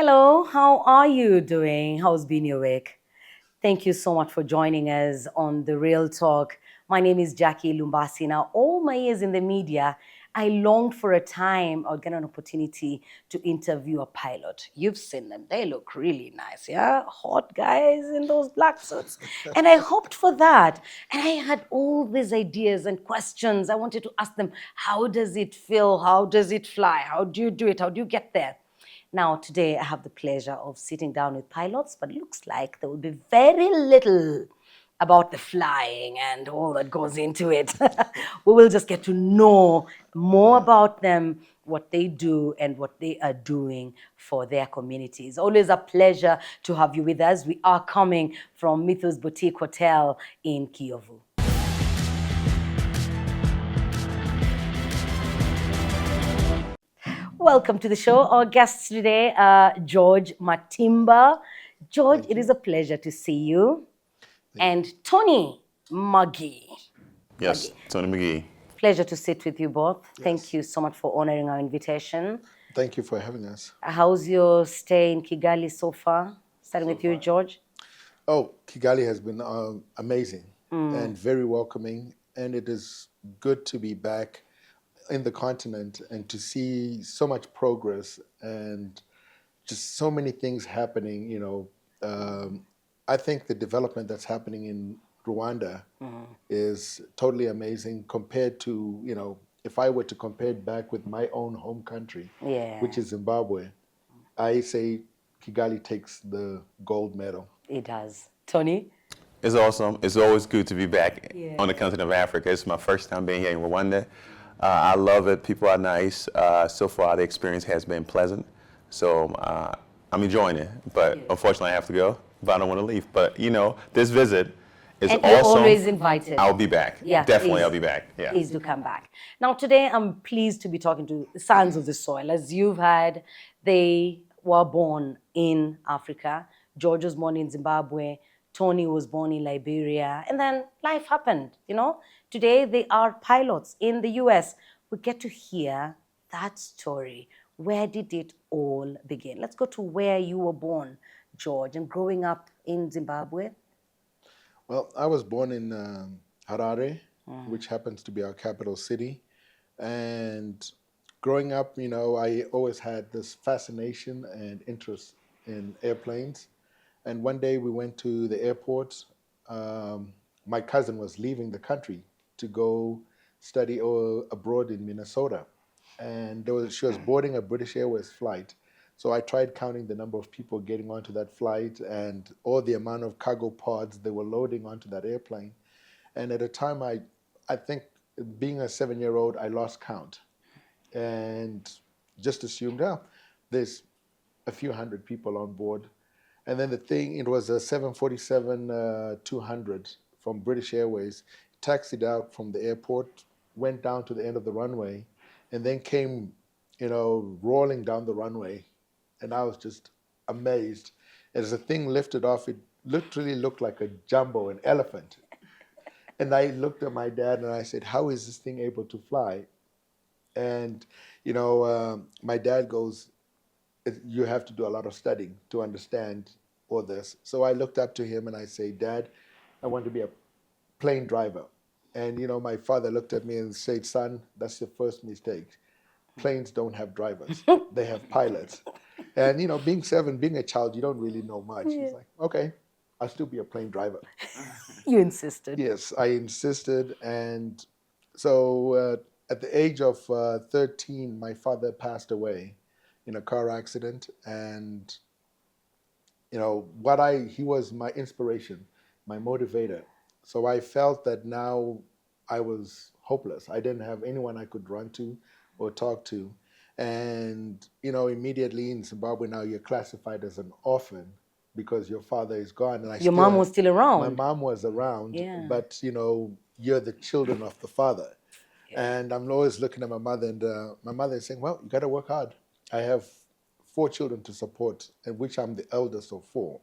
Hello, how are you doing? How's been your week? Thank you so much for joining us on The Real Talk. My name is Jackie Lumbasi. Now, all my years in the media, I longed for a time I would get an opportunity to interview a pilot. You've seen them. They look really nice, yeah? Hot guys in those black suits. And I hoped for that. And I had all these ideas and questions. I wanted to ask them, how does it feel? How does it fly? How do you do it? How do you get there? Now, today I have the pleasure of sitting down with pilots, but it looks like there will be very little about the flying and all that goes into it. We will just get to know more about them, what they do, and what they are doing for their communities. Always a pleasure to have you with us. We are coming from Mythos Boutique Hotel in Kiyovu. Welcome to the show. Our guests today are George Matimba. George, it is a pleasure to see you. And Tony McGee. Yes, Tony McGee. Pleasure to sit with you both. Yes. Thank you so much for honoring our invitation. Thank you for having us. How's your stay in Kigali so far? Starting with you, George. Oh, Kigali has been amazing and very welcoming, and it is good to be back in the continent and to see so much progress and just so many things happening. I think the development that's happening in Rwanda is totally amazing compared to, if I were to compare it back with my own home country, Yeah. which is Zimbabwe, I say Kigali takes the gold medal. It does. Tony? It's awesome. It's always good to be back Yeah. on the continent of Africa. It's my first time being here in Rwanda. I love it. People are nice. So far, the experience has been pleasant. So I'm enjoying it. But unfortunately, I have to go. But I don't want to leave. But, this visit is And awesome. you're always invited. I'll be back. Yeah, Definitely, please. I'll be back. Yeah. Please do come back. Now, today I'm pleased to be talking to sons of the soil. As you've heard, they were born in Africa. George was born in Zimbabwe. Tony was born in Liberia. And then life happened, Today they are pilots in the US. We get to hear that story. Where did it all begin? Let's go to where you were born, George, and growing up in Zimbabwe. Well, I was born in Harare, which happens to be our capital city. And growing up, I always had this fascination and interest in airplanes. And one day we went to the airport. My cousin was leaving the country to go study abroad in Minnesota. And she was boarding a British Airways flight. So I tried counting the number of people getting onto that flight and all the amount of cargo pods they were loading onto that airplane. And at a time, I think being a 7-year-old, I lost count and just assumed, there's a few hundred people on board. And then it was a 747-200 from British Airways, taxied out from the airport, went down to the end of the runway, and then came, rolling down the runway. And I was just amazed. As the thing lifted off, it literally looked like an elephant. And I looked at my dad and I said, how is this thing able to fly? And, my dad goes, you have to do a lot of studying to understand all this. So I looked up to him and I say, Dad, I want to be a plane driver. And, my father looked at me and said, son, that's your first mistake. Planes don't have drivers. They have pilots. And, being 7, being a child, you don't really know much. He's like, okay, I'll still be a plane driver. You insisted. Yes, I insisted. And so at the age of 13, my father passed away in a car accident. And, he was my inspiration, my motivator. So I felt that now I was hopeless. I didn't have anyone I could run to or talk to. And, immediately in Zimbabwe now you're classified as an orphan because your father is gone. And Your mom was still around. My mom was around, Yeah. but, you're the children of the father. Yeah. And I'm always looking at my mother, and my mother is saying, well, you got to work hard. I have 4 children to support, in which I'm the eldest of 4.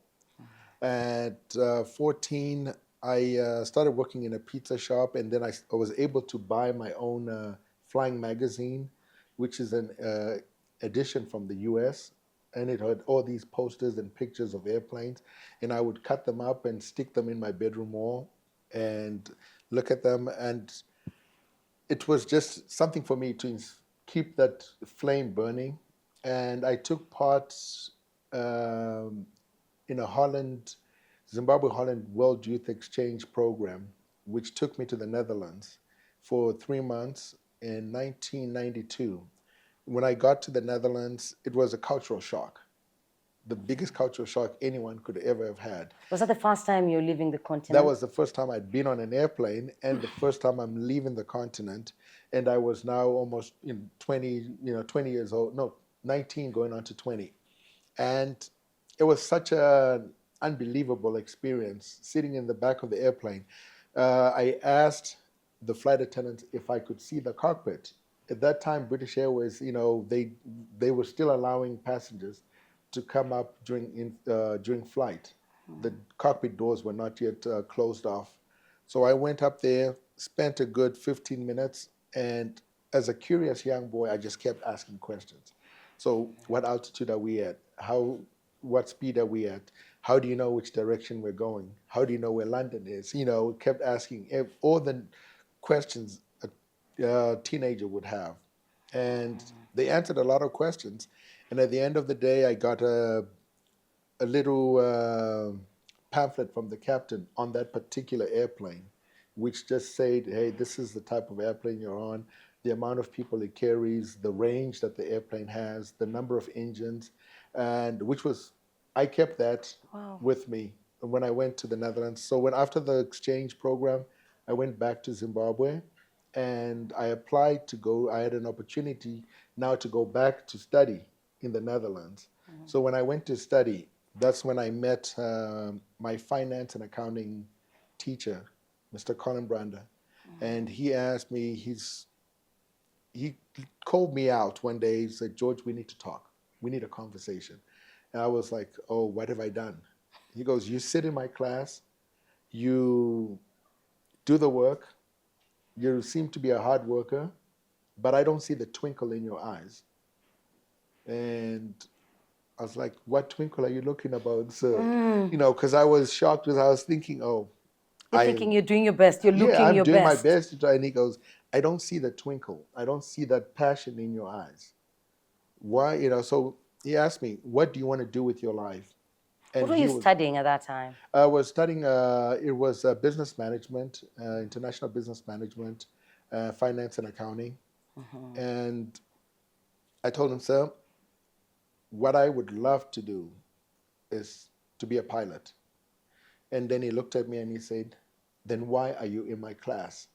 At 14, I started working in a pizza shop, and then I was able to buy my own flying magazine, which is an edition from the US. and it had all these posters and pictures of airplanes, and I would cut them up and stick them in my bedroom wall and look at them, and it was just something for me to keep that flame burning. And I took part um, in a Zimbabwe-Holland World Youth Exchange program, which took me to the Netherlands for 3 months in 1992. When I got to the Netherlands, it was a cultural shock, the biggest cultural shock anyone could ever have had. Was that the first time you're leaving the continent? That was the first time I'd been on an airplane, and the first time I'm leaving the continent. And I was now almost 20 years old, no, 19 going on to 20. And it was such an unbelievable experience sitting in the back of the airplane. I asked the flight attendant if I could see the cockpit. At that time, British Airways, they were still allowing passengers to come up during flight. The cockpit doors were not yet closed off. So I went up there, spent a good 15 minutes, and as a curious young boy, I just kept asking questions. So what altitude are we at? What speed are we at? How do you know which direction we're going? How do you know where London is? Kept asking all the questions a teenager would have. And they answered a lot of questions. And at the end of the day, I got a little pamphlet from the captain on that particular airplane, which just said, hey, this is the type of airplane you're on, the amount of people it carries, the range that the airplane has, the number of engines, and I kept that with me when I went to the Netherlands. So after the exchange program, I went back to Zimbabwe, and I applied to go. I had an opportunity now to go back to study in the Netherlands. So when I went to study, that's when I met my finance and accounting teacher, Mr. Colin Brander. And he asked me, he called me out one day. He said, George, we need to talk. We need a conversation. And I was like, oh, what have I done? He goes, you sit in my class, you do the work, you seem to be a hard worker, but I don't see the twinkle in your eyes. And I was like, what twinkle are you looking about, sir? Because I was shocked because I was thinking, You're thinking you're doing your best. You're looking I'm your doing best. my best. And he goes, I don't see the twinkle. I don't see that passion in your eyes. Why? So he asked me, what do you want to do with your life? And what were you studying at that time? I was studying, it was business management, international business management, finance and accounting. And I told him, sir, what I would love to do is to be a pilot. And then he looked at me and he said, then why are you in my class?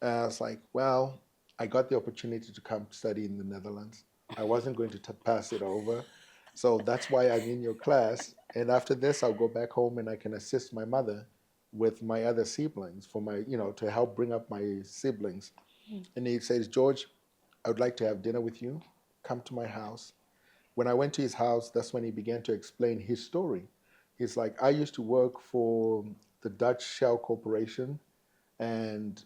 I was like, well, I got the opportunity to come study in the Netherlands. I wasn't going to pass it over. So that's why I'm in your class. And after this, I'll go back home and I can assist my mother with my other siblings to help bring up my siblings. And he says, George, I would like to have dinner with you. Come to my house. When I went to his house, that's when he began to explain his story. He's like, I used to work for the Dutch Shell Corporation, and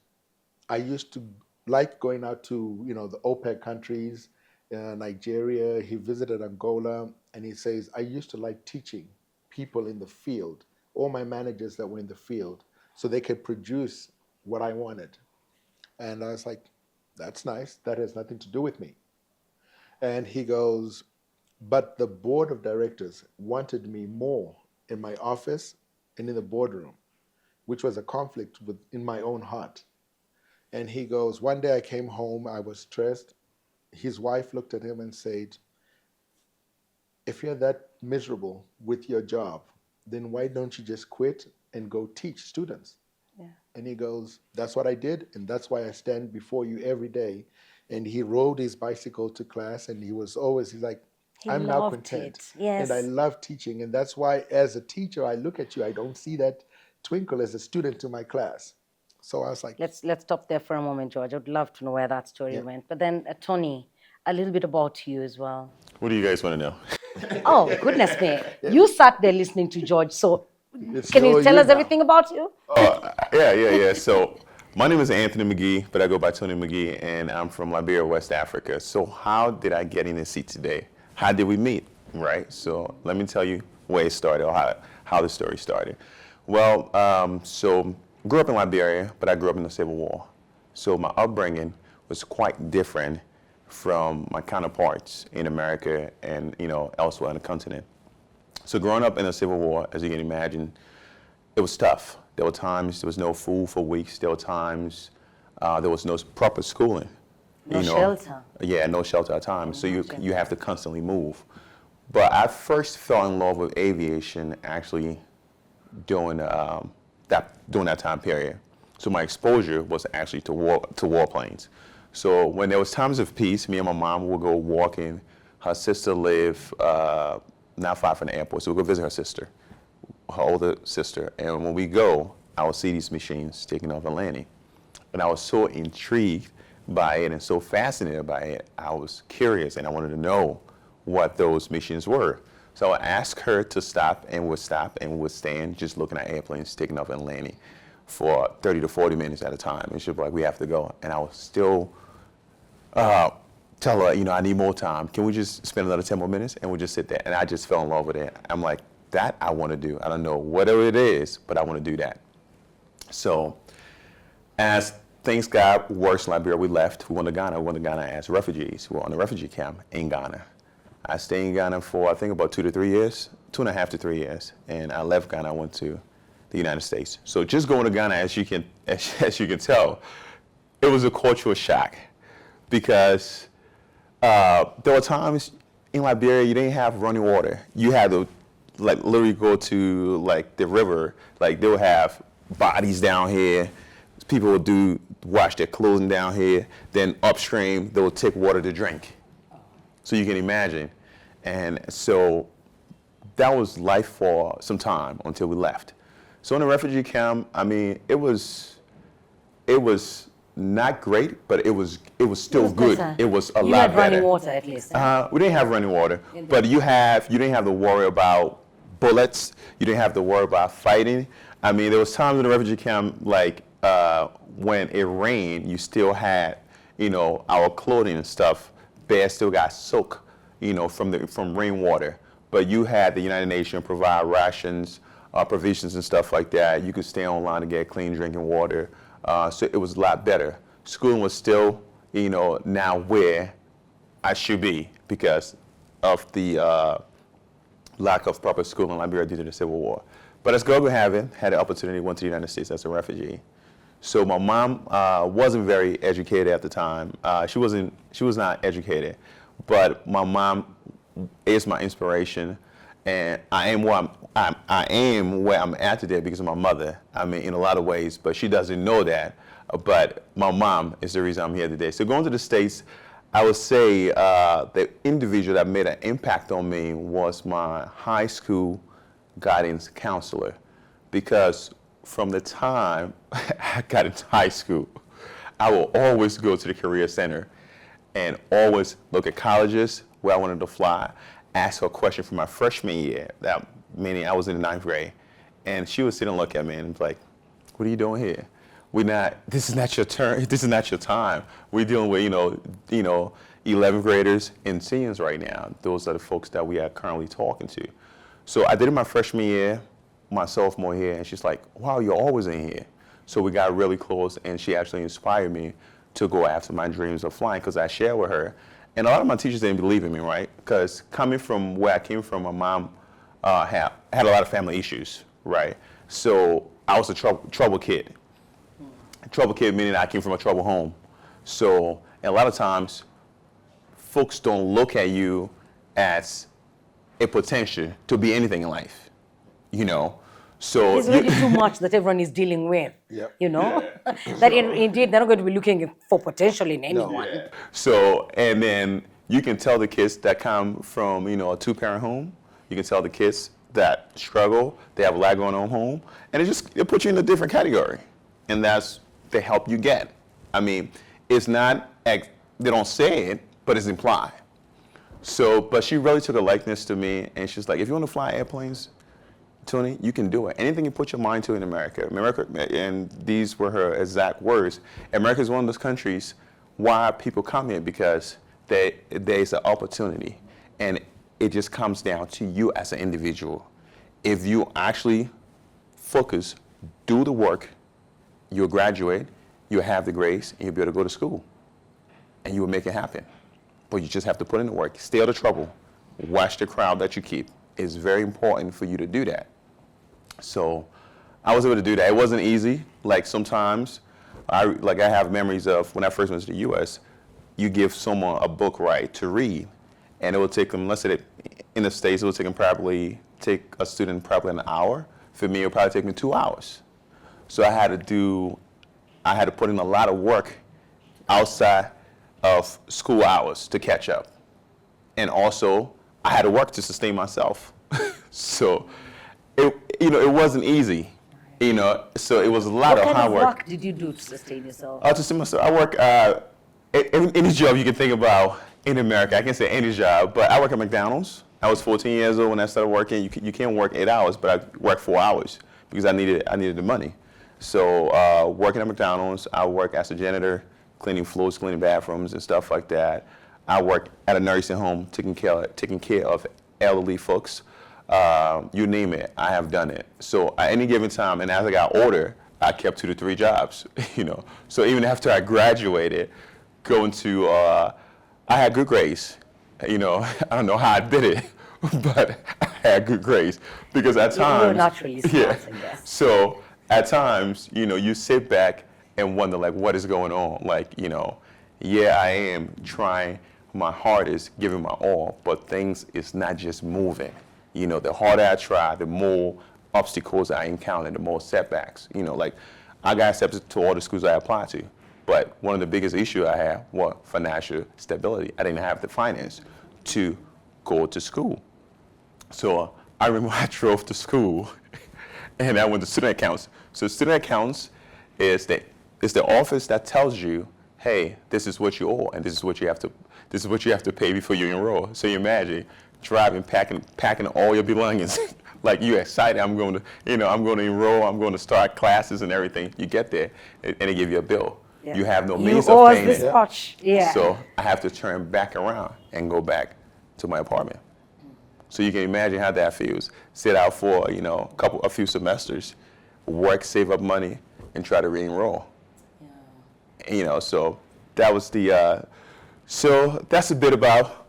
I used to like going out to, the OPEC countries, Nigeria. He visited Angola, and he says, I used to like teaching people in the field, all my managers that were in the field, so they could produce what I wanted. And I was like, that's nice. That has nothing to do with me. And he goes, but the board of directors wanted me more in my office and in the boardroom, which was a conflict in my own heart. And he goes, one day I came home, I was stressed. His wife looked at him and said, if you're that miserable with your job, then why don't you just quit and go teach students? Yeah. And he goes, that's what I did, and that's why I stand before you every day. And he rode his bicycle to class, and he's like, I'm now content. Yes. And I love teaching. And that's why as a teacher, I look at you, I don't see that twinkle as a student in my class. So I was like... Let's stop there for a moment, George. I would love to know where that story went. But then, Tony, a little bit about you as well. What do you guys want to know? Oh, goodness me. You sat there listening to George, so can you tell us everything about you? Yeah. So my name is Anthony McGee, but I go by Tony McGee, and I'm from Liberia, West Africa. So how did I get in the seat today? how did we meet, right? So let me tell you where it started, or how the story started. Well, so grew up in Liberia, but I grew up in the Civil War. So my upbringing was quite different from my counterparts in America and, elsewhere on the continent. So growing up in the Civil War, as you can imagine, it was tough. There were times there was no food for weeks. There were times there was no proper schooling. No shelter. Yeah, no shelter at times. So you have to constantly move. But I first fell in love with aviation actually during that time period. So my exposure was actually to warplanes. So when there was times of peace, me and my mom would go walking. Her sister lived not far from the airport, so we'd go visit her sister, her older sister. And when we go, I would see these machines taking off and landing. And I was so intrigued by it and so fascinated by it, I was curious and I wanted to know what those machines were. So I asked her to stop, and would stand just looking at airplanes taking off and landing for 30 to 40 minutes at a time. And she'd be like, we have to go. And I would still tell her, I need more time. Can we just spend another 10 more minutes? And we just sit there. And I just fell in love with it. I'm like, that I want to do. I don't know whatever it is, but I want to do that. So as things got worse in Liberia, we left. We went to Ghana. We went to Ghana as refugees. We were on a refugee camp in Ghana. I stayed in Ghana for, I think, about 2 to 3 years, 2.5 to 3 years. And I left Ghana, I went to the United States. So just going to Ghana, as you can tell, it was a cultural shock, because there were times in Liberia you didn't have running water. You had to literally go to the river. They would have bodies down here. People would wash their clothing down here. Then upstream, they would take water to drink. So you can imagine. And so that was life for some time until we left. So in the refugee camp, it was not great, but it was still good. Better. It was a you lot had better. running water at least. We didn't have running water, but you didn't have to worry about bullets. You didn't have to worry about fighting. There was times in the refugee camp, when it rained, you still had, our clothing and stuff, bears still got soaked, from rainwater. But you had the United Nations provide rations, provisions and stuff like that. You could stay online to get clean drinking water. So it was a lot better. Schooling was still, now where I should be because of the lack of proper schooling in Liberia due to the Civil War. But as God would have it, had the opportunity, went to the United States as a refugee. So my mom wasn't very educated at the time. She was not educated, but my mom is my inspiration, and I am where I'm at today because of my mother. In a lot of ways, but she doesn't know that. But my mom is the reason I'm here today. So going to the States, I would say the individual that made an impact on me was my high school guidance counselor, because from the time I got into high school, I will always go to the Career Center and always look at colleges where I wanted to fly, ask her a question for my freshman year, meaning I was in the 9th grade, and she would sit and look at me and be like, what are you doing here? This is not your turn, this is not your time. We're dealing with, 11th graders and seniors right now. Those are the folks that we are currently talking to. So I did it my freshman year, my sophomore year, and she's like, wow, you're always in here. So we got really close, and she actually inspired me to go after my dreams of flying, because I shared with her. And a lot of my teachers didn't believe in me, right? Because coming from where I came from, my mom had a lot of family issues, right? So I was a trouble kid. Trouble kid meaning I came from a trouble home. So and a lot of times, folks don't look at you as a potential to be anything in life, So it's really too much that everyone is dealing with, Yep. That indeed they're not going to be looking for potential in anyone. No. Yeah. So, and then you can tell the kids that come from, a 2-parent home, you can tell the kids that struggle, they have a lot going on home, and it puts you in a different category. And that's the help you get. It's not, they don't say it, but it's implied. So, but she really took a likeness to me, and she's like, if you want to fly airplanes, Tony, you can do it. Anything you put your mind to in America, and these were her exact words, America is one of those countries why people come here, because there's an opportunity. And it just comes down to you as an individual. If you actually focus, do the work, you'll graduate, you'll have the grades, and you'll be able to go to school. And you will make it happen. But you just have to put in the work, stay out of trouble, watch the crowd that you keep. It's very important for you to do that. So I was able to do that. It wasn't easy. Like sometimes, I have memories of when I first went to the U.S., you give someone a book, right, to read, and it will take them, let's say that in the States, it will take a student probably an hour. For me, it would probably take me 2 hours. So I had to put in a lot of work outside of school hours to catch up. And also, I had to work to sustain myself. So, it wasn't easy, so it was a lot of hard work. What kind of work did you do to sustain yourself? To sustain myself, I work any job you can think about in America. I can't say any job, but I work at McDonald's. I was 14 years old when I started working. You can't work 8 hours, but I worked 4 hours because I needed the money. So working at McDonald's, I work as a janitor, cleaning floors, cleaning bathrooms, and stuff like that. I work at a nursing home, taking care of elderly folks. You name it, I have done it. So at any given time, and as I got older, I kept 2 to 3 jobs. So even after I graduated, I had good grades. I don't know how I did it, but I had good grades because at times. You're naturally smart, I guess. So at times, you sit back and wonder, like, what is going on? Like, yeah, I am trying my hardest, giving my all, but things is not just moving. The harder I try, the more obstacles I encounter, the more setbacks. Like, I got accepted to all the schools I applied to, but one of the biggest issues I had was financial stability. I didn't have the finance to go to school. So I remember I drove to school and I went to student accounts. So student accounts is the office that tells you, hey, this is what you owe and this is what you have to pay before you enroll. So you imagine driving, packing all your belongings. Like, you're excited, I'm going to enroll, I'm going to start classes and everything. You get there and they give you a bill. Yeah. You have no means of paying it. Much. Yeah. So I have to turn back around and go back to my apartment. So you can imagine how that feels. Sit out for a few semesters, work, save up money, and try to re-enroll. Yeah. So that was so that's a bit about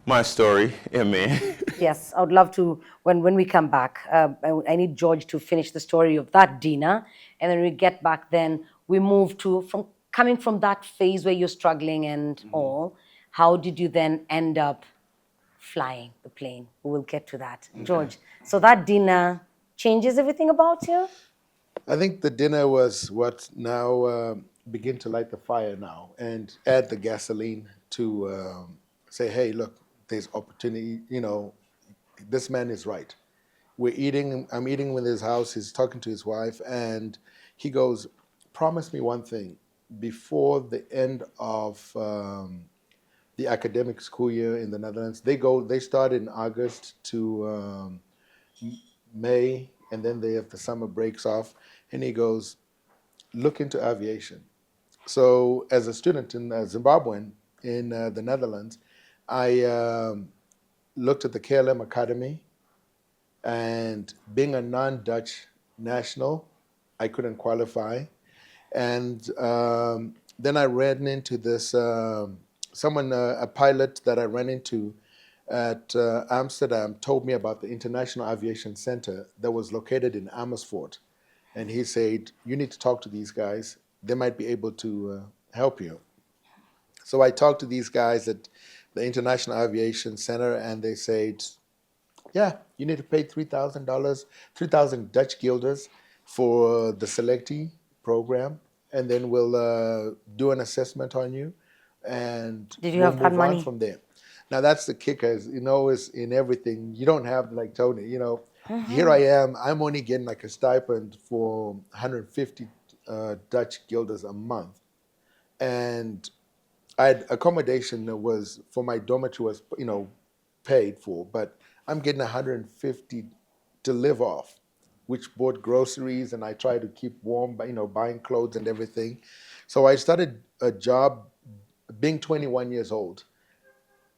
my story, man. Yes, I would love to, when we come back, I need George to finish the story of that dinner, and then we get back, then we move to, coming from that phase where you're struggling and all, how did you then end up flying the plane? We'll get to that. George, so that dinner changes everything about you? I think the dinner was what now begin to light the fire now and add the gasoline to say, hey, look, there's opportunity, this man is right. I'm eating with his house, he's talking to his wife, and he goes, promise me one thing, before the end of the academic school year in the Netherlands, they start in August to May, and then they have the summer breaks off, and he goes, look into aviation. So as a student in Zimbabwe, in the Netherlands, I looked at the KLM Academy, and being a non-Dutch national, I couldn't qualify. And then I ran into this, a pilot that I ran into at Amsterdam told me about the International Aviation Center that was located in Amersfoort. And he said, you need to talk to these guys. They might be able to help you. So I talked to these guys at the International Aviation Center, and they said, yeah, you need to pay $3,000, 3,000 Dutch guilders for the selectee program, and then we'll do an assessment on you, and did you we'll have that move money? on from there. Now that's the kicker, is in everything. You don't have, like Tony, here I am, I'm only getting like a stipend for 150 Dutch guilders a month. And I had accommodation that was, for my dormitory was, paid for, but I'm getting 150 to live off, which bought groceries, and I try to keep warm by, buying clothes and everything. So I started a job being 21 years old,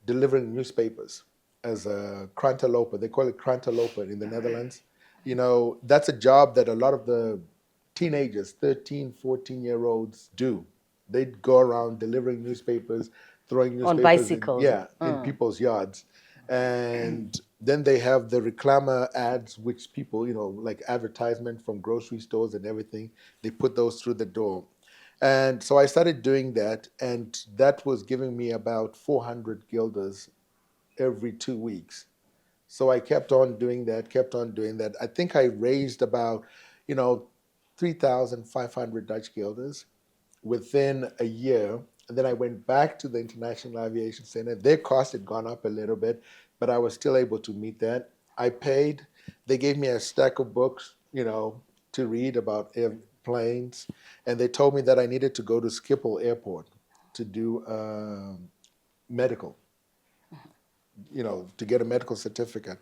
delivering newspapers as a kranteloper. They call it kranteloper in the Netherlands. You know, that's a job that a lot of the teenagers, 13, 14-year-olds do. They'd go around delivering newspapers, throwing On newspapers in, bicycles. yeah, in people's yards. And then they have the reclama ads, which people, you know, like advertisement from grocery stores and everything. They put those through the door. And so I started doing that, and that was giving me about 400 guilders every 2 weeks. So I kept on doing that, kept on doing that. I think I raised about, you know, 3,500 Dutch guilders within a year. And then I went back to the International Aviation Center. Their cost had gone up a little bit, but I was still able to meet that. I paid. They gave me a stack of books, you know, to read about airplanes. And they told me that I needed to go to Schiphol Airport to do medical, you know, to get a medical certificate.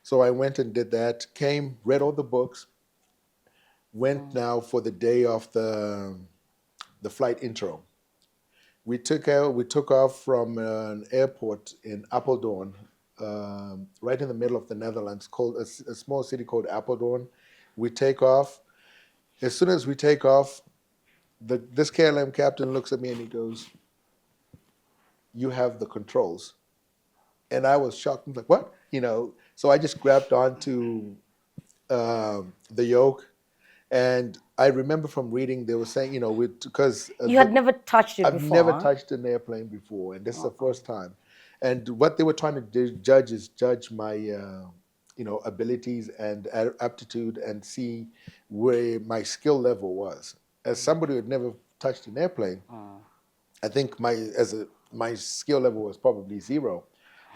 So I went and did that, came, read all the books, went now for the day of the flight intro. We took off from an airport in Apeldoorn, right in the middle of the Netherlands, called a small city called Apeldoorn. We take off. As soon as we take off, this KLM captain looks at me and he goes, "You have the controls." And I was shocked. I'm like, "What?" You know. So I just grabbed onto the yoke. And I remember from reading, they were saying, you know, because You had never touched it I've before. never huh? touched an airplane before, and this is the first time. And what they were trying to judge my, you know, abilities and aptitude, and see where my skill level was. As somebody who had never touched an airplane, I think my skill level was probably zero.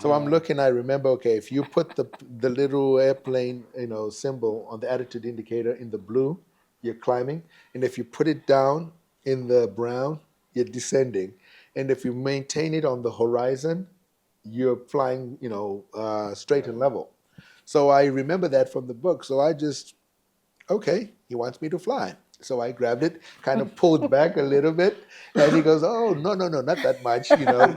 So I'm looking. I remember, okay, if you put the little airplane, you know, symbol on the attitude indicator in the blue, you're climbing, and if you put it down in the brown, you're descending, and if you maintain it on the horizon, you're flying, you know, straight and level. So I remember that from the book. So I just, okay, he wants me to fly. So I grabbed it, kind of pulled back a little bit, and he goes, "Oh, no, no, no, not that much, you know,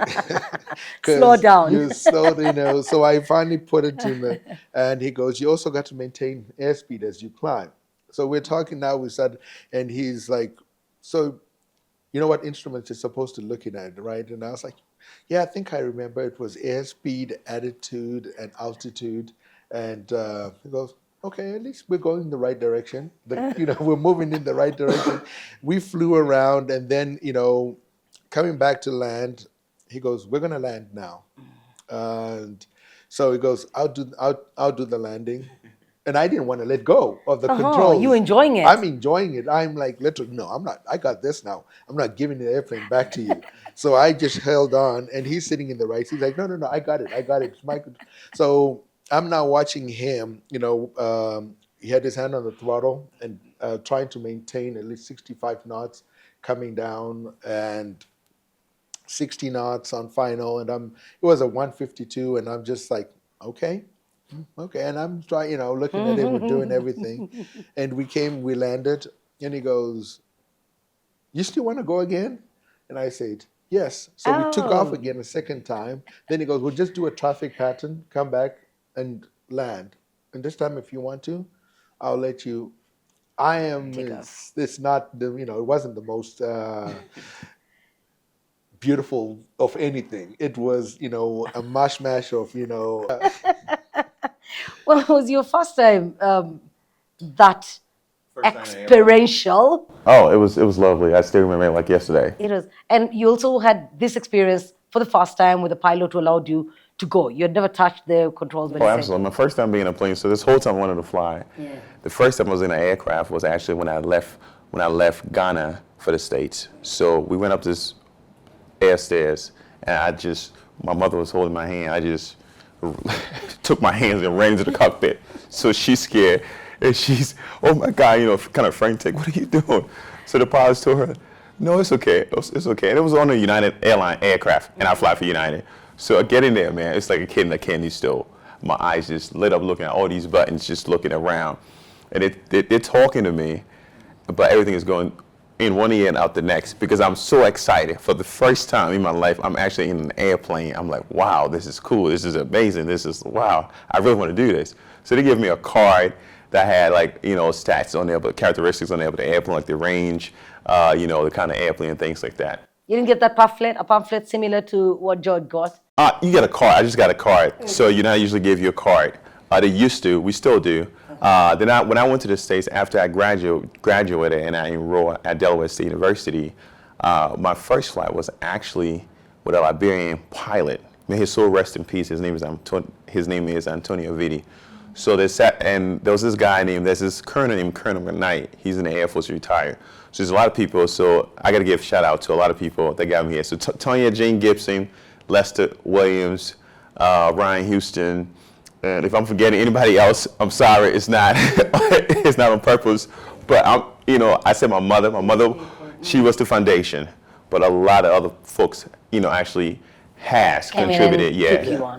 Slow because down. you're slow, you know." So I finally put it to him, and he goes, "You also got to maintain airspeed as you climb." So we're talking now, we said, and he's like, "So, you know what instruments you're supposed to looking at, right?" And I was like, "Yeah, I think I remember it was airspeed, attitude, and altitude." And he goes, "Okay, at least we're going in the right direction. You know, we're moving in the right direction." We flew around, and then, you know, coming back to land, he goes, "We're gonna land now." And so he goes, I'll do the landing." And I didn't want to let go of the controls. You enjoying it? I'm enjoying it. I'm like, literally, no, I'm not. I got this now. I'm not giving the airplane back to you. So I just held on, and he's sitting in the right. He's like, "No, no, no, I got it. I got it. It's my control." So I'm now watching him. You know, he had his hand on the throttle and trying to maintain at least 65 knots coming down, and 60 knots on final. And it was a 152, and I'm just like, okay. Okay, and I'm trying, you know, looking at him, we're doing everything. And we landed, and he goes, "You still want to go again?" And I said, "Yes." So we took off Oh. again a second time. Then he goes, "We'll just do a traffic pattern, come back and land. And this time, if you want to, I'll let you." Take off. It's not you know, it wasn't the most beautiful of anything. It was, you know, a mash of, you know. Well, it was your first time that First time in the airport. experiential. Oh, it was lovely. I still remember it like yesterday. It was, and you also had this experience for the first time with the pilot who allowed you to go. You had never touched the controls when Oh, he said, absolutely. My first time being in a plane. So this whole time I wanted to fly. Yeah. The first time I was in an aircraft was actually when I left Ghana for the States. So we went up this air stairs, and my mother was holding my hand. I just took my hands and ran into the cockpit. So she's scared, and she's, "Oh my God," you know, kind of frantic. "What are you doing?" So the pilots told her, "No, it's okay. It's okay." And it was on a United Airline aircraft, and I fly for United. So I get in there, man. It's like a kid in a candy store. My eyes just lit up looking at all these buttons, just looking around. And they're talking to me, but everything is going in one ear and out the next because I'm so excited. For the first time in my life, I'm actually in an airplane. I'm like, wow, this is cool. This is amazing. This is, wow, I really want to do this. So they give me a card that had like, you know, stats on there, but characteristics on there, but the airplane, like the range, you know, the kind of airplane and things like that. You didn't get that pamphlet, a pamphlet similar to what George got? You get a card. I just got a card. So you know, I usually give you a card. They used to. We still do. Then when I went to the States after I graduated and I enrolled at Delaware State University, my first flight was actually with a Liberian pilot. May his soul rest in peace. His name is Antonio Vidi. So there was this guy there's this colonel named Colonel McKnight. He's in the Air Force, retired. So there's a lot of people. So I got to give a shout out to a lot of people that got me here. So Tonya Jane Gibson, Lester Williams, Ryan Houston, and if I'm forgetting anybody else, I'm sorry. It's not it's not on purpose. But I said my mother, she was the foundation. But a lot of other folks, actually contributed,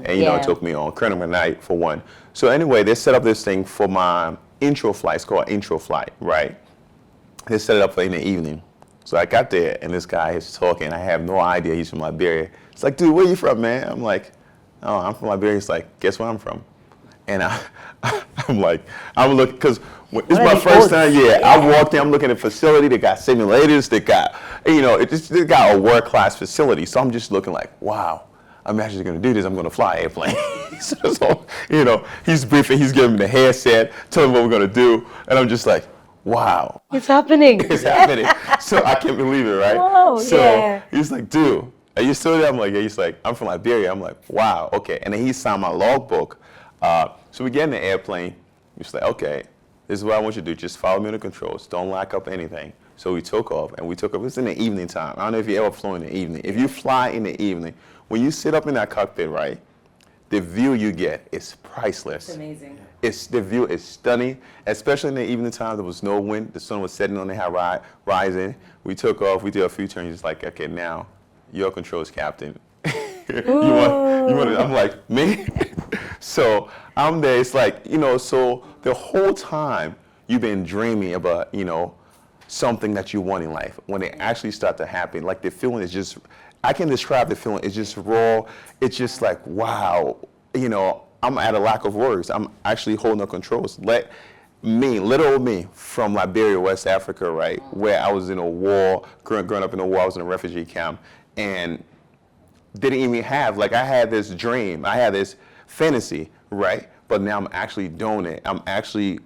and took me on. Colonel McKnight for one. So anyway, they set up this thing for my intro flight. It's called intro flight, right? They set it up for in the evening. So I got there, and this guy is talking. I have no idea he's from Liberia. It's like, dude, where you from, man? I'm like, oh, I'm from Liberia. It's like, guess where I'm from? And I'm like, I'm looking, because it's my first time. I walked in, I'm looking at a facility. They got simulators. They got, they got a world-class facility. So I'm just looking like, wow, I'm actually going to do this. I'm going to fly an airplane. so, he's briefing. He's giving me the headset, telling me what we're going to do. And I'm just like, wow. It's happening. It's happening. So I can't believe it, right? Wow, so he's like, dude, are you still there? I'm like, yeah. He's like, I'm from Liberia. I'm like, wow, okay. And then he signed my logbook. So we get in the airplane. He's like, okay, this is what I want you to do. Just follow me on the controls. Don't lock up anything. So we took off, and we took off. It was in the evening time. I don't know if you ever flew in the evening. If you fly in the evening, when you sit up in that cockpit, right, the view you get is priceless. It's amazing. The view is stunning, especially in the evening time. There was no wind. The sun was setting on the horizon. We took off. We did a few turns. It's like, okay, now your controls, Captain. you want it? I'm like, me? So I'm there. It's like, so the whole time you've been dreaming about, something that you want in life. When it actually start to happen, like the feeling is just, I can describe the feeling. It's just raw. It's just like, wow, I'm at a lack of words. I'm actually holding the controls. Little me from Liberia, West Africa, right, where I was in a war, growing up in a war, I was in a refugee camp, and didn't even have, I had this dream, I had this fantasy, right, but now I'm actually doing it. I'm actually,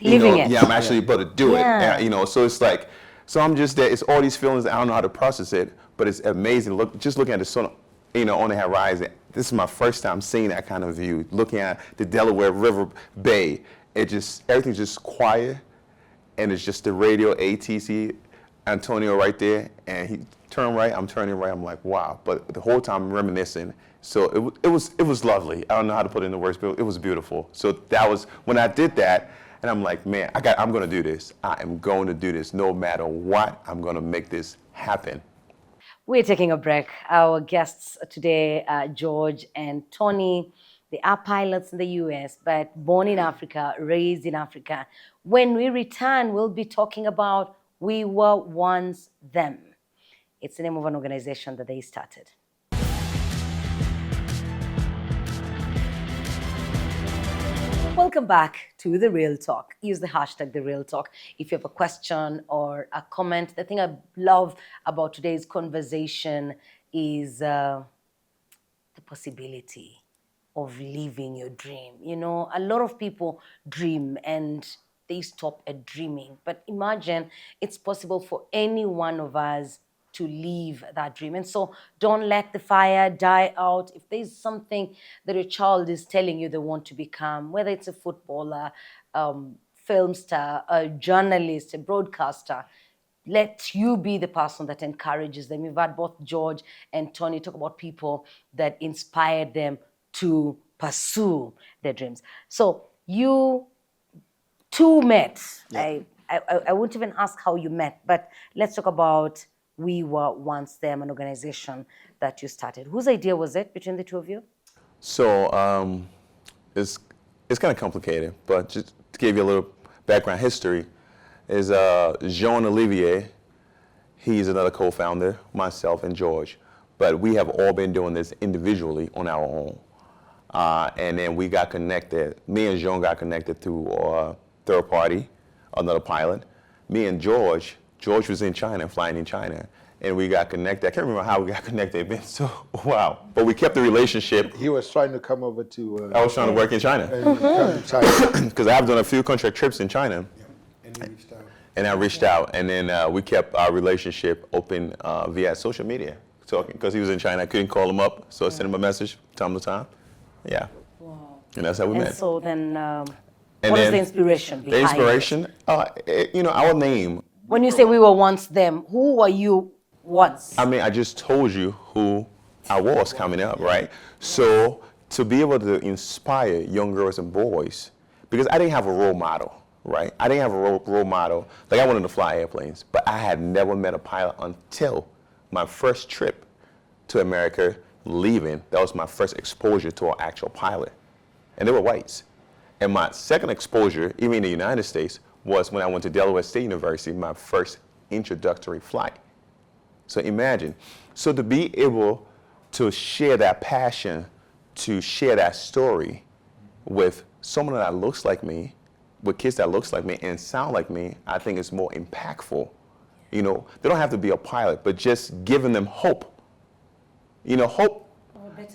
living it. Yeah, I'm actually able to do it, so it's like, so I'm just there, it's all these feelings, I don't know how to process it, but it's amazing. Just looking at the sun, on the horizon. This is my first time seeing that kind of view, looking at the Delaware River Bay. Everything's just quiet, and it's just the radio, ATC, Antonio right there, and he turned right, I'm turning right, I'm like, wow. But the whole time I'm reminiscing. So it was lovely. I don't know how to put it into words, but it was beautiful. So that was, when I did that, and I'm like, man, I'm gonna do this. I am going to do this no matter what. I'm gonna make this happen. We're taking a break. Our guests today are George and Tony. They are pilots in the US, but born in Africa, raised in Africa. When we return, we'll be talking about We Were Once Them. It's the name of an organization that they started. Welcome back to The Real Talk. Use the hashtag The Real Talk if you have a question or a comment. The thing I love about today's conversation is the possibility of living your dream. A lot of people dream and they stop at dreaming. But imagine it's possible for any one of us to live that dream. And so don't let the fire die out. If there's something that your child is telling you they want to become, whether it's a footballer, film star, a journalist, a broadcaster, let you be the person that encourages them. We've had both George and Tony talk about people that inspired them to pursue their dreams. So you two met. Yeah. I won't even ask how you met, but let's talk about We Were Once Them, an organization that you started. Whose idea was it between the two of you? So it's kind of complicated, but just to give you a little background history, is Jean Olivier He's another co-founder, myself and George. But we have all been doing this individually on our own. And then we got connected. Me and Jean got connected through a third party, another pilot. Me and George was in China, flying in China. And we got connected. I can't remember how we got connected. It's been so, wow. But we kept the relationship. He was trying to come over to... I was trying to work in China. and come to China. Because I have done a few contract trips in China. And he reached out. And I reached out. And then we kept our relationship open via social media. Talking, because he was in China. I couldn't call him up. So I sent him a message time to time. Yeah. Wow. And that's how we And met. so then, And what is then the inspiration behind The inspiration, our name. When you say we were once them, who were you once? I mean, I just told you who I was coming up, right? So to be able to inspire young girls and boys, because I didn't have a role model, right? I didn't have a role model. Like, I wanted to fly airplanes, but I had never met a pilot until my first trip to America, leaving. That was my first exposure to an actual pilot. And they were whites. And my second exposure, even in the United States, was when I went to Delaware State University, my first introductory flight. So imagine. So to be able to share that passion, to share that story with someone that looks like me, with kids that looks like me and sound like me, I think is more impactful. You know, they don't have to be a pilot, but just giving them hope. You know, hope,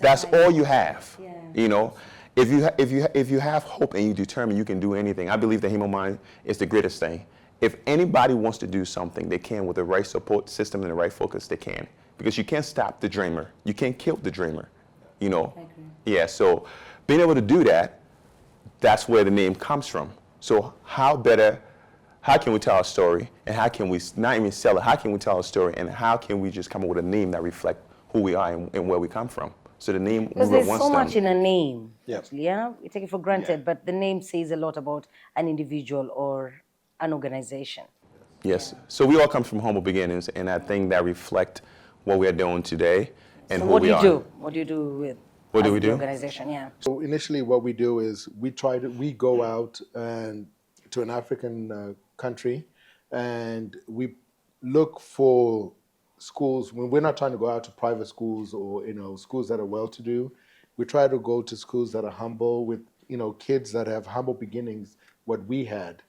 that's all you have. Yeah. You know, if you have hope and you determine you can do anything, I believe the human mind is the greatest thing. If anybody wants to do something, they can with the right support system and the right focus, they can. Because you can't stop the dreamer. You can't kill the dreamer, you know. I agree. Yeah, so being able to do that, that's where the name comes from. So how can we tell a story, and how can we not even sell it? How can we tell a story, and how can we just come up with a name that reflects who we are and where we come from? So the name, Because there's so much in a name, Yeah. actually, yeah? We take it for granted, but the name says a lot about an individual or an organization. Yes. So we all come from humble beginnings, and I think that reflect what we are doing today and So who what do we you are. do? What do you do with What do as we the do? organization? Yeah. So initially what we do is we go out and to an African country, and we look for schools. When we're not trying to go out to private schools or schools that are well-to-do, we try to go to schools that are humble with kids that have humble beginnings, what we had.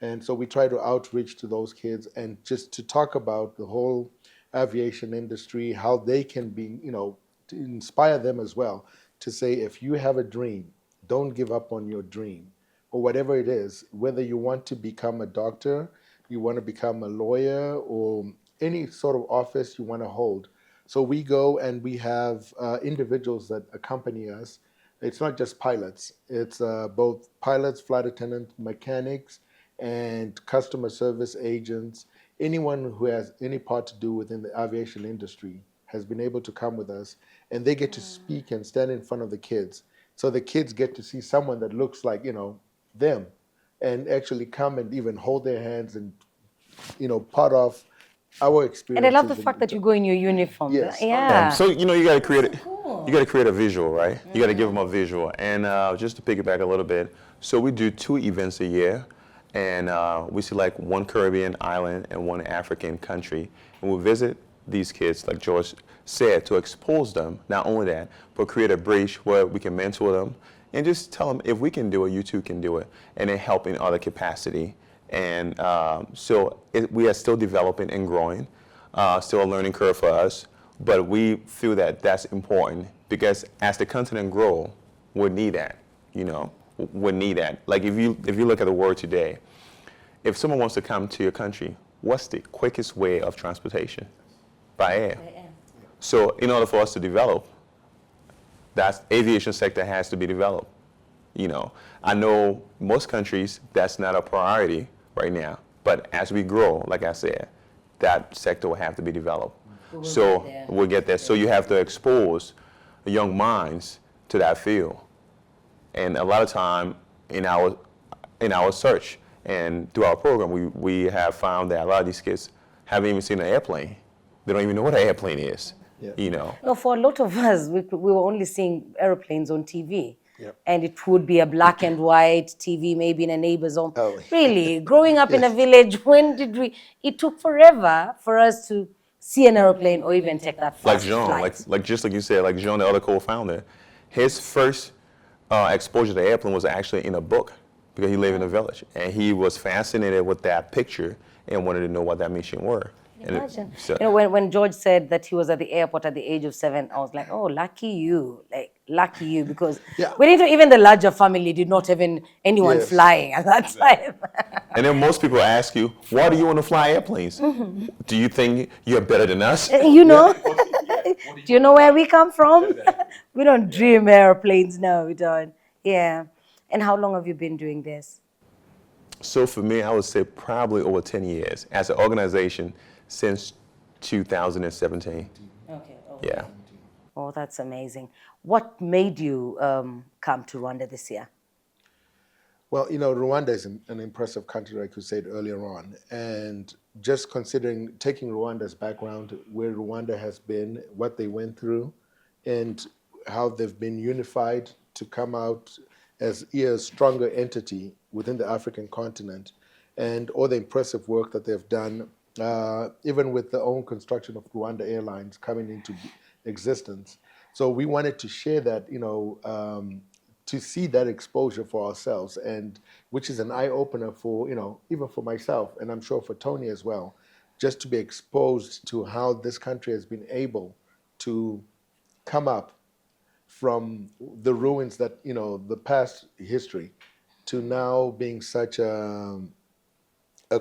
And so we try to outreach to those kids and just to talk about the whole aviation industry, how they can be, to inspire them as well, to say, if you have a dream, don't give up on your dream, or whatever it is, whether you want to become a doctor, you want to become a lawyer, or any sort of office you want to hold. So we go and we have individuals that accompany us. It's not just pilots. It's both pilots, flight attendants, mechanics, and customer service agents. Anyone who has any part to do within the aviation industry has been able to come with us, and they get to speak and stand in front of the kids. So the kids get to see someone that looks like, them, and actually come and even hold their hands and, part of our experience. And I love the fact that you go in your uniform. Yes. Yeah. So you got to create it. cool. You got to create a visual, right? You got to give them a visual. And just to piggyback a little bit, so we do 2 events a year, and we select 1 Caribbean island and 1 African country, and we visit these kids, like George said, to expose them. Not only that, but create a bridge where we can mentor them and just tell them, if we can do it, you too can do it, and then help in other capacity. And so we are still developing and growing, still a learning curve for us, but we feel that that's important because as the continent grow, we need that, we need that. Like if you look at the world today, if someone wants to come to your country, what's the quickest way of transportation? By air. So in order for us to develop, that aviation sector has to be developed. I know most countries, that's not a priority right now. But as we grow, like I said, that sector will have to be developed. We'll get there. So you have to expose the young minds to that field. And a lot of time in our search and through our program, we have found that a lot of these kids haven't even seen an airplane. They don't even know what an airplane is. Yeah. No, for a lot of us, we were only seeing airplanes on TV. Yep. and it would be a black and white TV, maybe in a neighbor's home. Oh. Really, growing up in a village, when did we? It took forever for us to see an aeroplane or even take that Like first Jean, flight. like just like you said, like Jean, the other co-founder, his first exposure to airplane was actually in a book because he lived in a village and he was fascinated with that picture and wanted to know what that machine were. And Imagine. When George said that he was at the airport at the age of 7, I was like, oh, lucky you. Like, lucky you, because Yeah. we didn't, even the larger family did not have anyone Yes. flying at that time. And then most people ask you, why do you want to fly airplanes? Do you think you're better than us? You know? Do you know where we come from? We don't dream airplanes. No, we don't. Yeah. And how long have you been doing this? So for me, I would say probably over 10 years as an organization since 2017. Okay. Yeah. Oh, that's amazing. What made you come to Rwanda this year? Well, Rwanda is an impressive country, like you said earlier on. And just considering, taking Rwanda's background, where Rwanda has been, what they went through, and how they've been unified to come out as a stronger entity within the African continent, and all the impressive work that they've done, even with the own construction of Rwanda Airlines coming into existence. So we wanted to share that, to see that exposure for ourselves, and which is an eye-opener for, even for myself, and I'm sure for Tony as well, just to be exposed to how this country has been able to come up from the ruins that, the past history, to now being such a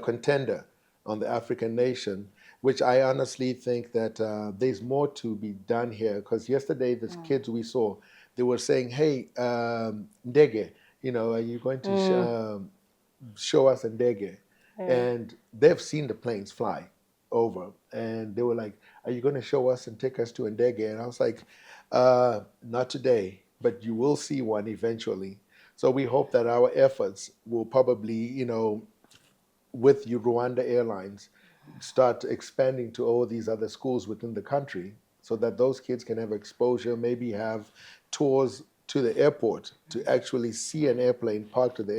contender on the African nation, which I honestly think that there's more to be done here. Because yesterday, the kids we saw, they were saying, hey, Ndege, are you going to show us Ndege? And they've seen the planes fly over. And they were like, are you going to show us and take us to Ndege? And I was like, not today, but you will see one eventually. So we hope that our efforts will probably, with Rwanda Airlines, start expanding to all these other schools within the country, so that those kids can have exposure, maybe have tours to the airport to actually see an airplane parked at the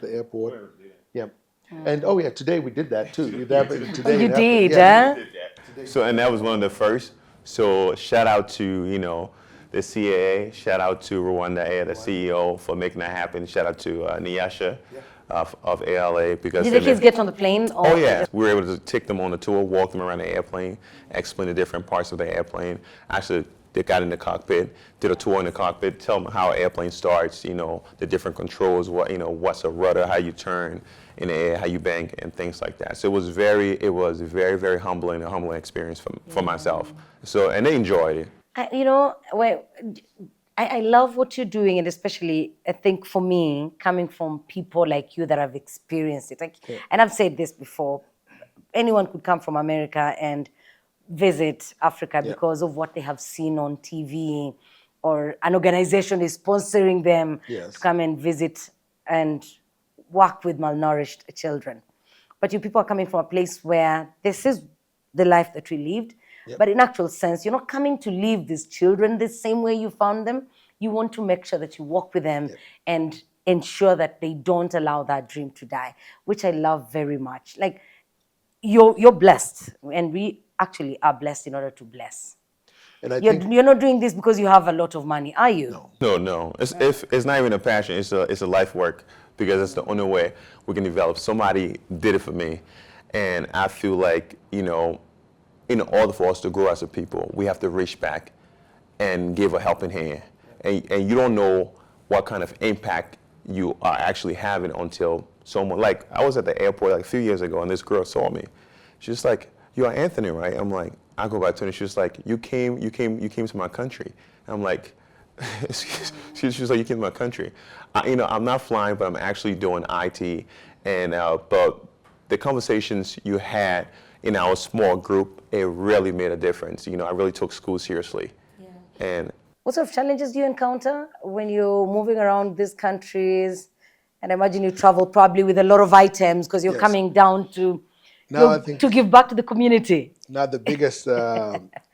airport. Yeah. And today we did that too. Today You did, yeah. huh? So, and that was one of the first. So shout out to, the CAA, shout out to Rwanda Air, the CEO, for making that happen. Shout out to Nyasha of ALA. Because Did the kids get on the plane? Or Oh yeah, we were able to take them on the tour, walk them around the airplane, explain the different parts of the airplane. Actually, they got in the cockpit, did a tour in the cockpit, tell them how an airplane starts, the different controls, what's a rudder, how you turn in the air, how you bank, and things like that. So it was very, very humbling, a humbling experience for myself. So, and they enjoyed it. I love what you're doing, and especially I think for me, coming from people like you that have experienced it. And I've said this before, anyone could come from America and visit Africa because of what they have seen on TV, or an organization is sponsoring them to come and visit and work with malnourished children. But you people are coming from a place where this is the life that we lived. But in actual sense, you're not coming to leave these children the same way you found them. You want to make sure that you walk with them and ensure that they don't allow that dream to die, which I love very much. Like, you're blessed, and we actually are blessed in order to bless. And you're not doing this because you have a lot of money, are you? No. It's not even a passion. It's a life work, because it's the only way we can develop. Somebody did it for me, and I feel like, in order for us to grow as a people, we have to reach back and give a helping hand. And you don't know what kind of impact you are actually having until someone, like, I was at the airport like a few years ago, and this girl saw me. She's like, "You're Anthony, right?" I'm like, I go by Tony. She's like, you came to my country. I'm like, she's like, you came to my country. I'm not flying, but I'm actually doing IT. And but the conversations you had in our small group, it really made a difference. I really took school seriously. And what sort of challenges do you encounter when you're moving around these countries? And I imagine you travel probably with a lot of items, because you're coming down to give back to the community. Now the biggest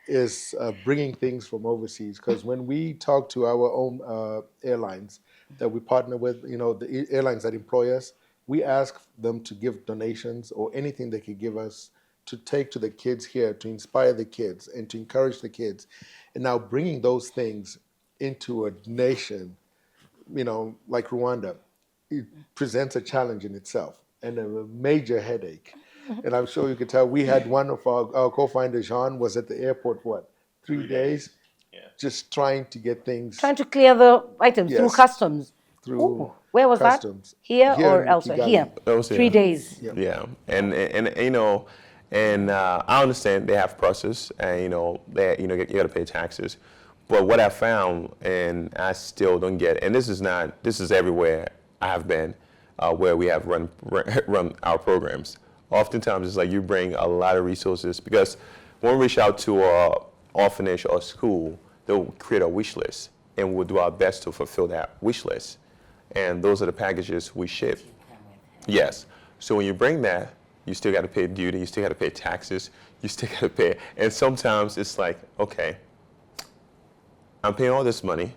is bringing things from overseas. Because when we talk to our own airlines that we partner with, the airlines that employ us, we ask them to give donations or anything they could give us to take to the kids here, to inspire the kids and to encourage the kids. And now bringing those things into a nation, like Rwanda, it presents a challenge in itself and a major headache. And I'm sure you could tell we had one of our co-founders, Jean, was at the airport, 3 days, just trying to get things. Trying to clear the items through Yes. customs. Through Ooh, where was customs. that? Here or in elsewhere? Kigali. Here. That was 3 days. Yeah, and I understand they have process, and you got to pay taxes. But what I found, and I still don't get, and this is everywhere I have been, where we have run our programs. Oftentimes, it's like you bring a lot of resources, because when we reach out to a orphanage or school, they'll create a wish list, and we'll do our best to fulfill that wish list. And those are the packages we ship. Yes. So when you bring that, you still got to pay duty, you still got to pay taxes, you still got to pay. And sometimes it's like, okay, I'm paying all this money,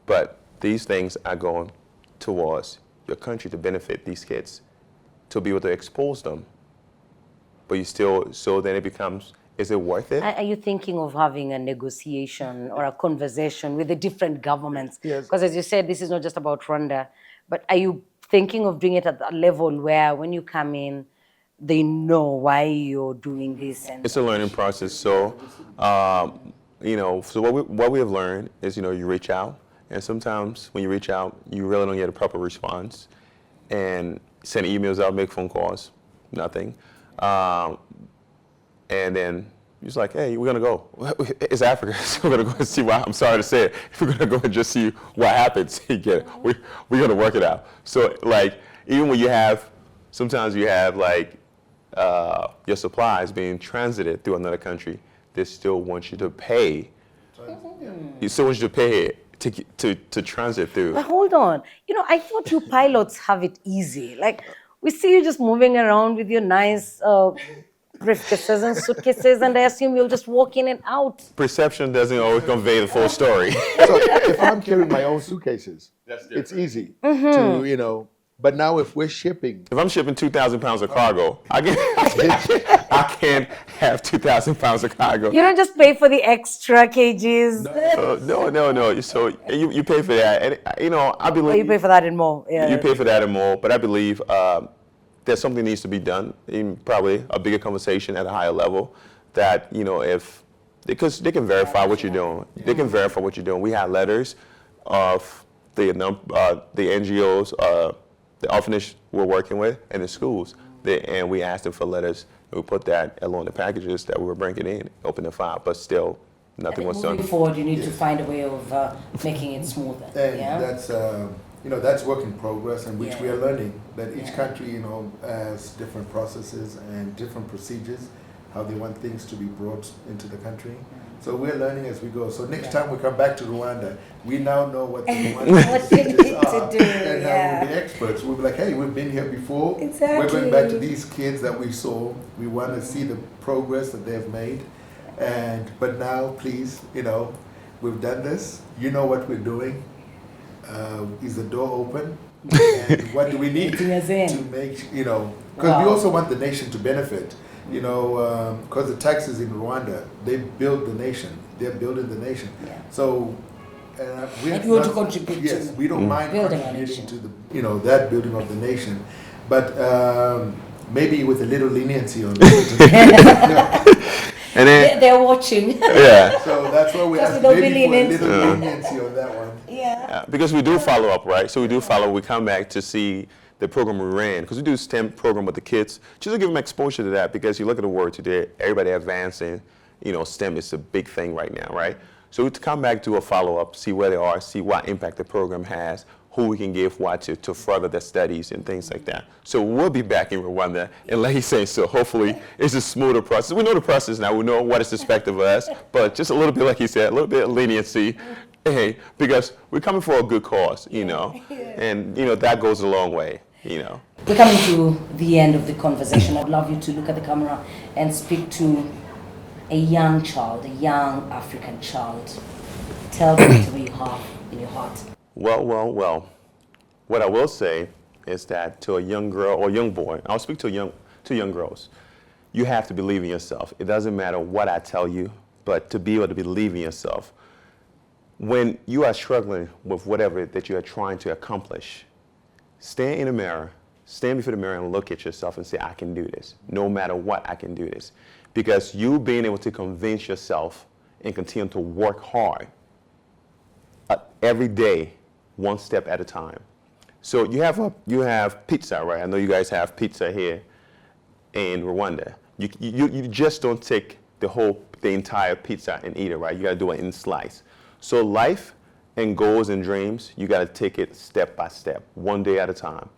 but these things are going towards your country to benefit these kids, to be able to expose them. But you still, so then it becomes, is it worth it? Are you thinking of having a negotiation or a conversation with the different governments? Yes. Because as you said, this is not just about Rwanda, but are you thinking of doing it at a level where when you come in, they know why you're doing this? And It's a learning process. So, so what we have learned is, you reach out, and sometimes when you reach out, you really don't get a proper response, and send emails out, make phone calls, nothing. And then he's like, hey, we're gonna go. It's Africa, so we're gonna go and see why. I'm sorry to say it. We're gonna go and just see what happens. You get it? We're gonna work it out. So like, even when sometimes you have like your supplies being transited through another country, they still want you to pay. You still want you to pay it to transit through. But hold on, I thought you pilots have it easy. Like, we see you just moving around with your nice briefcases and suitcases, and I assume you'll just walk in and out. Perception doesn't always convey the full story. So if I'm carrying my own suitcases, it's easy to, but now if we're shipping. If I'm shipping 2,000 pounds of cargo, I can't have 2,000 pounds of cargo. You don't just pay for the extra kgs. No. So you pay for that, and I believe You pay for that and more. Yeah. you pay for that and more. But I believe that something needs to be done, in probably a bigger conversation at a higher level. That because they can verify what you're doing. They can verify what you're doing. We had letters of the NGOs, the orphanage we're working with, and the schools. And we asked them for letters. And we put that along the packages that we were bringing in, open the file, but still nothing was done. Moving forward, you need to find a way of making it smoother. And that's work in progress, and which we are learning that each country, has different processes and different procedures, how they want things to be brought into the country. So we're learning as we go. So next time we come back to Rwanda, we now know what the Rwanda procedures are, and we'll be experts. We'll be like, hey, we've been here before. Exactly. We're going back to these kids that we saw. We want to see the progress that they've made, but now, please, we've done this. You know what we're doing. Is the door open? And what do we need to make, because we also want the nation to benefit, because the taxes in Rwanda, they build the nation. They're building the nation. Yeah. So, we want to contribute. Yes, we don't mind building contributing to the, that building of the nation, but maybe with a little leniency on it. And then, they're watching. Yeah. So that's why we ask maybe for a little leniency on that one. Yeah. Because we do follow up, right? So we do follow. We come back to see the program we ran, because we do STEM program with the kids, just to give them exposure to that. Because you look at the world today, everybody advancing. STEM is a big thing right now, right? So to come back, do a follow up, see where they are, see what impact the program has, who we can give what to further their studies and things like that. So we'll be back in Rwanda, and like he's saying, so hopefully it's a smoother process. We know the process now, we know what is expected of us, but just a little bit, like he said, a little bit of leniency, because we're coming for a good cause, and that goes a long way, We're coming to the end of the conversation. I'd love you to look at the camera and speak to a young child, a young African child, tell them whatever you have in your heart. Well. What I will say is that to a young girl or young boy, I'll speak to young girls, you have to believe in yourself. It doesn't matter what I tell you, but to be able to believe in yourself. When you are struggling with whatever that you are trying to accomplish, stand in the mirror, stand before the mirror and look at yourself and say, I can do this. No matter what, I can do this. Because you being able to convince yourself and continue to work hard every day, one step at a time. So you have pizza, right? I know you guys have pizza here in Rwanda. You just don't take the entire pizza and eat it, right? You gotta do it in slice. So life and goals and dreams, you gotta take it step by step, one day at a time.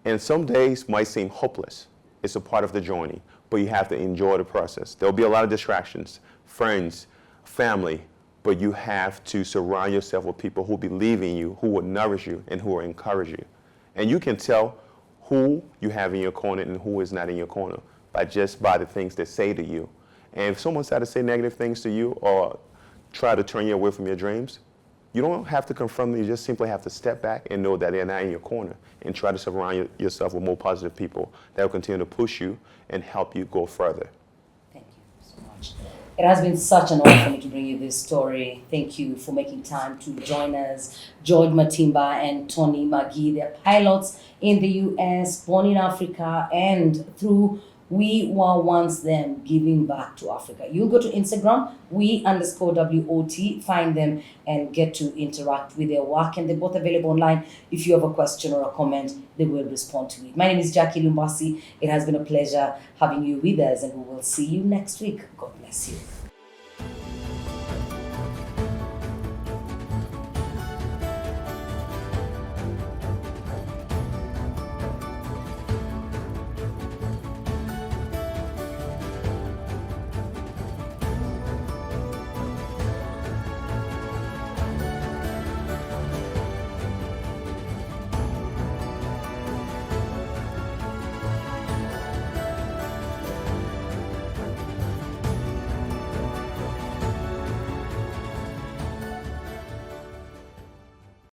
And some days might seem hopeless. It's a part of the journey, but you have to enjoy the process. There'll be a lot of distractions, friends, family, but you have to surround yourself with people who believe in you, who will nourish you, and who will encourage you. And you can tell who you have in your corner and who is not in your corner by the things they say to you. And if someone started to say negative things to you or try to turn you away from your dreams, you don't have to confront them. You just simply have to step back and know that they're not in your corner and try to surround yourself with more positive people that will continue to push you and help you go further. Thank you so much. It has been such an honor for me to bring you this story. Thank you for making time to join us. George Matimba and Anthony McGee, they're pilots in the US, born in Africa, and through We Were Once Them, giving back to Africa. You go to Instagram, we_WOT, find them and get to interact with their work. And they're both available online. If you have a question or a comment, they will respond to it. My name is Jackie Lumbasi. It has been a pleasure having you with us, and we will see you next week. God bless you.